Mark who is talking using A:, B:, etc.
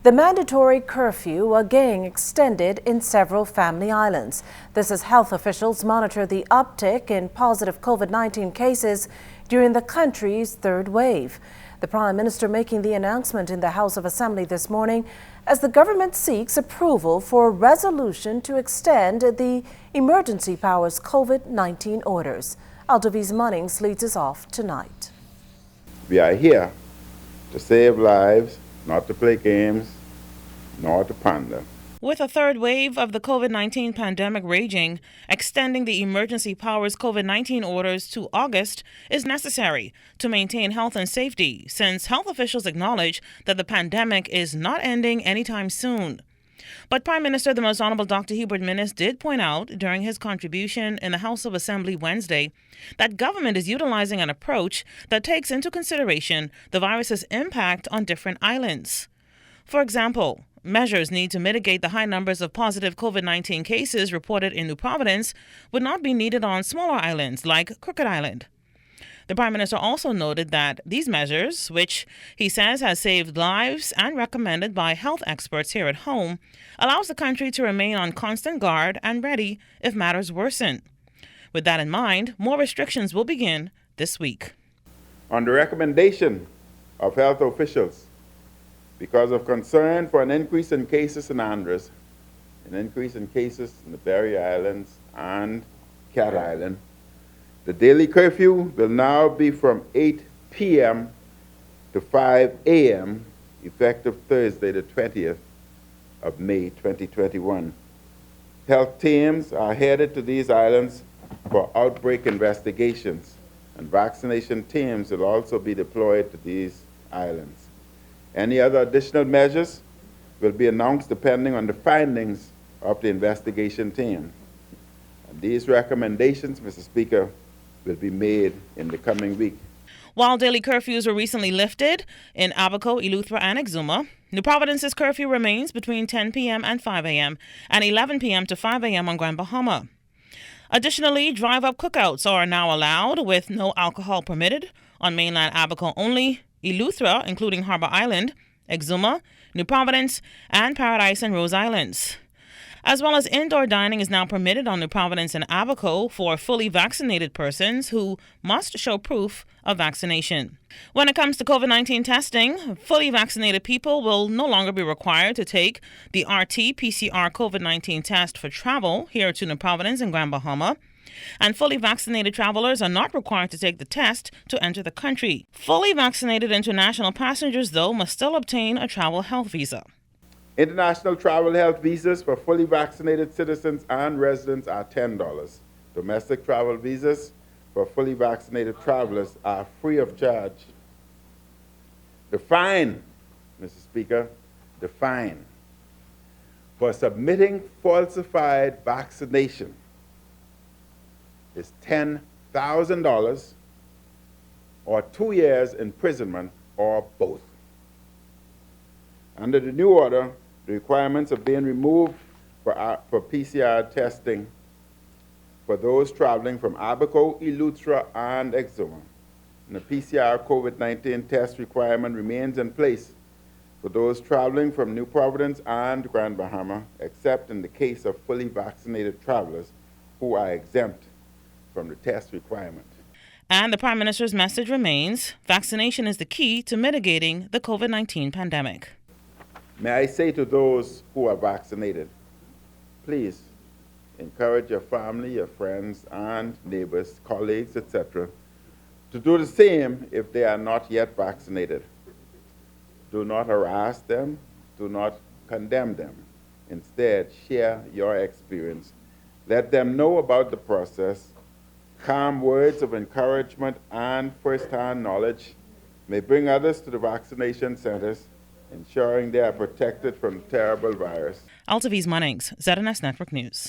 A: The mandatory curfew again extended in several family islands. This as health officials monitor the uptick in positive COVID-19 cases during the country's third wave. The Prime Minister making the announcement in the House of Assembly this morning as the government seeks approval for a resolution to extend the emergency powers COVID-19 orders. Altovise Munnings leads us off tonight.
B: We are here to save lives, not to play games, nor to pander.
C: With a third wave of the COVID-19 pandemic raging, extending the emergency powers COVID-19 orders to August is necessary to maintain health and safety, since health officials acknowledge that the pandemic is not ending anytime soon. But Prime Minister, the Most Honorable Dr. Hubert Minnis, did point out during his contribution in the House of Assembly Wednesday that government is utilizing an approach that takes into consideration the virus's impact on different islands. For example, measures need to mitigate the high numbers of positive COVID-19 cases reported in New Providence would not be needed on smaller islands like Crooked Island. The Prime Minister also noted that these measures, which he says has saved lives and recommended by health experts here at home, allows the country to remain on constant guard and ready if matters worsen. With that in mind, more restrictions will begin this week.
B: On the recommendation of health officials, because of concern for an increase in cases in Andros, an increase in cases in the Berry Islands and Cat Island, the daily curfew will now be from 8 p.m. to 5 a.m. effective Thursday, the 20th of May, 2021. Health teams are headed to these islands for outbreak investigations, and vaccination teams will also be deployed to these islands. Any other additional measures will be announced depending on the findings of the investigation team. And these recommendations, Mr. Speaker, will be made in the coming week.
C: While daily curfews were recently lifted in Abaco, Eleuthera, and Exuma, New Providence's curfew remains between 10 p.m. and 5 a.m. and 11 p.m. to 5 a.m. on Grand Bahama. Additionally, drive-up cookouts are now allowed with no alcohol permitted on mainland Abaco only, Eleuthera, including Harbor Island, Exuma, New Providence, and Paradise and Rose Islands. As well as indoor dining is now permitted on New Providence and Abaco for fully vaccinated persons who must show proof of vaccination. When it comes to COVID-19 testing, fully vaccinated people will no longer be required to take the RT-PCR COVID-19 test for travel here to New Providence and Grand Bahama. And fully vaccinated travelers are not required to take the test to enter the country. Fully vaccinated international passengers, though, must still obtain a travel health visa.
B: International travel health visas for fully vaccinated citizens and residents are $10. Domestic travel visas for fully vaccinated travelers are free of charge. The fine, Mr. Speaker, the fine for submitting falsified vaccination is $10,000 or 2 years imprisonment or both. Under the new order, the requirements are being removed for PCR testing for those traveling from Abaco, Eleuthera, and Exuma. And the PCR COVID-19 test requirement remains in place for those traveling from New Providence and Grand Bahama, except in the case of fully vaccinated travelers who are exempt from the test requirement.
C: And the Prime Minister's message remains, vaccination is the key to mitigating the COVID-19 pandemic.
B: May I say to those who are vaccinated, please encourage your family, your friends, and neighbors, colleagues, etc., to do the same if they are not yet vaccinated. Do not harass them, do not condemn them. Instead, share your experience. Let them know about the process. Calm words of encouragement and first-hand knowledge may bring others to the vaccination centers, ensuring they are protected from the terrible virus.
C: Altovise Munnings, ZNS Network News.